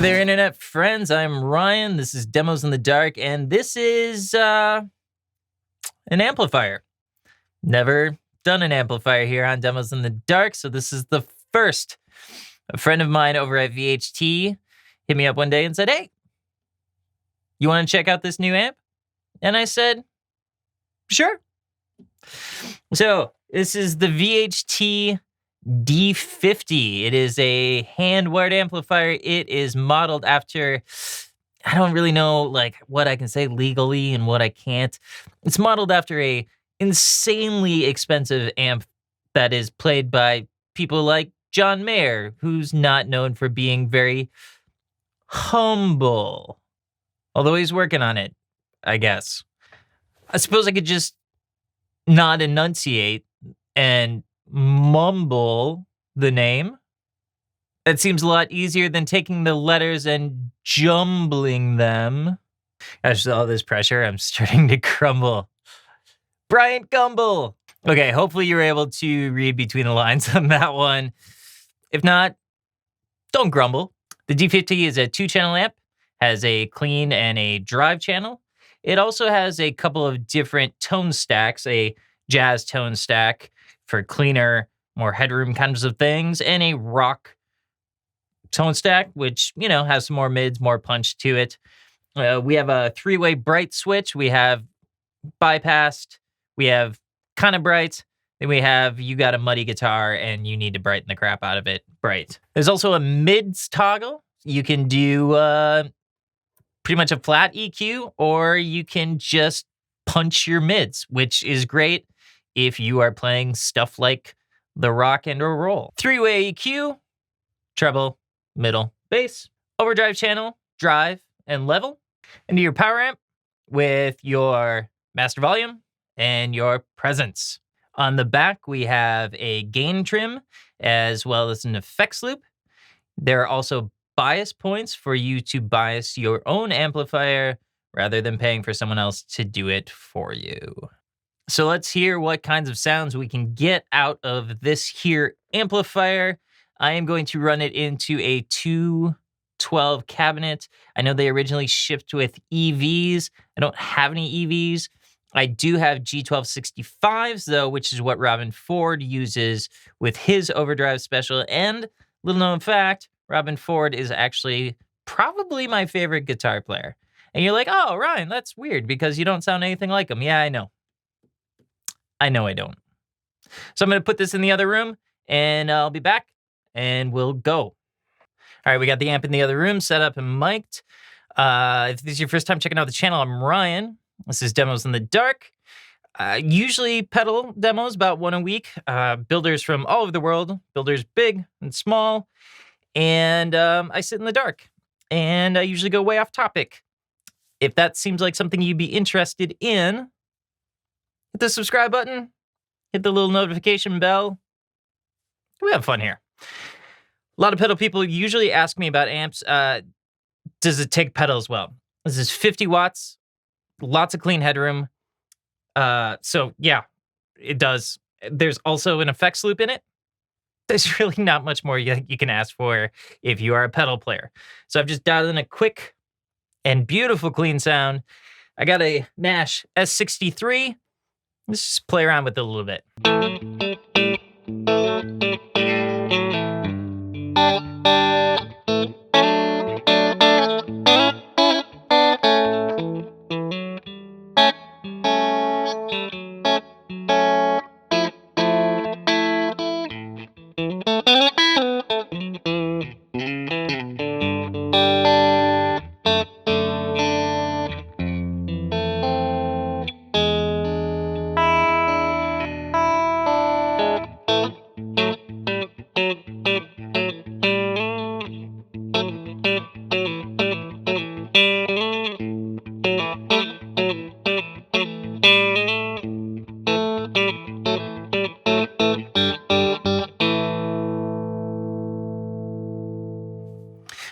Hey there, internet friends. I'm Ryan. This is Demos in the Dark, and this is an amplifier. Never done an amplifier here on Demos in the Dark, so this is the first. A friend of mine over at VHT hit me up one day and said, "Hey, you want to check out this new amp?" And I said, "Sure." So this is the VHT D50. It is a hand-wired amplifier. It is modeled after, I don't really know like what I can say legally and what I can't. It's modeled after a insanely expensive amp that is played by people like John Mayer, who's not known for being very humble. Although he's working on it, I guess. I suppose I could just not enunciate and mumble the name. That seems a lot easier than taking the letters and jumbling them. After all this pressure, I'm starting to crumble. Bryant Gumbel. Okay, hopefully you were able to read between the lines on that one. If not, don't grumble. The D50 is a 2-channel amp, has a clean and a drive channel. It also has a couple of different tone stacks, a jazz tone stack for cleaner, more headroom kinds of things, and a rock tone stack, which, you know, has some more mids, more punch to it. We have a 3-way bright switch. We have bypassed. We have kind of bright. Then we have you got a muddy guitar and you need to brighten the crap out of it bright. There's also a mids toggle. You can do pretty much a flat EQ, or you can just punch your mids, which is great if you are playing stuff like the rock and or roll. 3-way EQ, treble, middle, bass, overdrive channel, drive, and level. Into your power amp with your master volume and your presence. On the back, we have a gain trim as well as an effects loop. There are also bias points for you to bias your own amplifier rather than paying for someone else to do it for you. So let's hear what kinds of sounds we can get out of this here amplifier. I am going to run it into a 212 cabinet. I know they originally shipped with EVs. I don't have any EVs. I do have G1265s though, which is what Robben Ford uses with his Overdrive Special. And little known fact, Robben Ford is actually probably my favorite guitar player. And you're like, "Oh, Ryan, that's weird because you don't sound anything like him." Yeah, I know. I know I don't. So I'm going to put this in the other room and I'll be back and we'll go. All right, we got the amp in the other room set up and mic'd. If this is your first time checking out the channel, I'm Ryan. This is Demos in the Dark. Usually pedal demos, about one a week. Builders from all over the world, builders big and small. And I sit in the dark and I usually go way off topic. If that seems like something you'd be interested in, hit the subscribe button, hit the little notification bell. We have fun here. A lot of pedal people usually ask me about amps. Does it take pedals well? This is 50 watts, lots of clean headroom. So yeah, it does. There's also an effects loop in it. There's really not much more you can ask for if you are a pedal player. So I've just dialed in a quick and beautiful clean sound. I got a Nash S63. Let's just play around with it a little bit.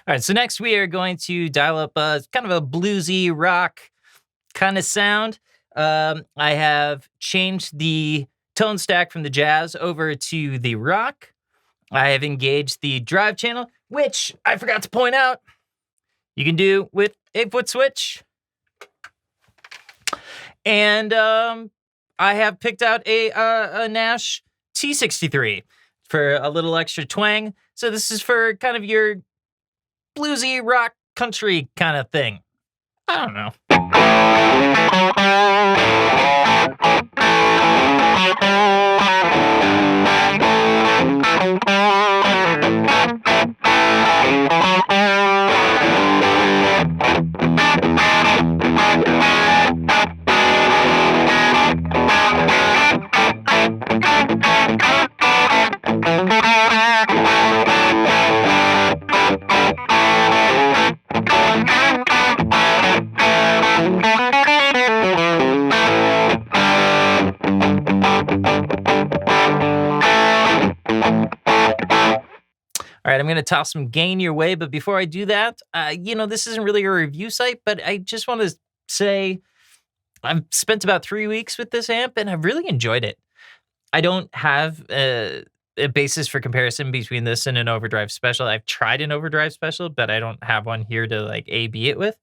All right, so next we are going to dial up kind of a bluesy rock kind of sound. I have changed the tone stack from the jazz over to the rock. I have engaged the drive channel, which I forgot to point out, you can do with a foot switch. And I have picked out a Nash T63 for a little extra twang. So this is for kind of your bluesy rock country kind of thing. I don't know. All right, I'm going to toss some gain your way, but before I do that, this isn't really a review site, but I just want to say I've spent about 3 weeks with this amp, and I've really enjoyed it. I don't have a basis for comparison between this and an Overdrive Special. I've tried an Overdrive Special, but I don't have one here to like A/B it with.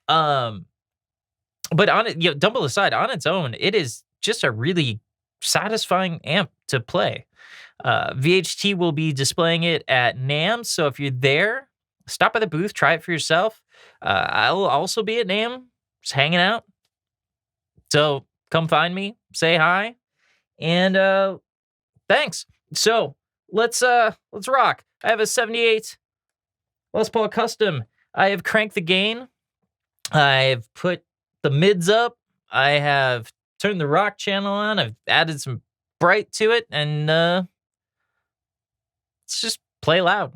But on it, Dumble aside, on its own, it is just a really satisfying amp to play. VHT will be displaying it at Namm, so if you're there, stop by the booth, try it for yourself. I'll also be at Namm, just hanging out. So come find me, say hi, and thanks. So let's rock. I have a 78 Les Paul Custom. I have cranked the gain. I've put the mids up. I have turned the rock channel on. I've added some bright to it, and let's just play loud.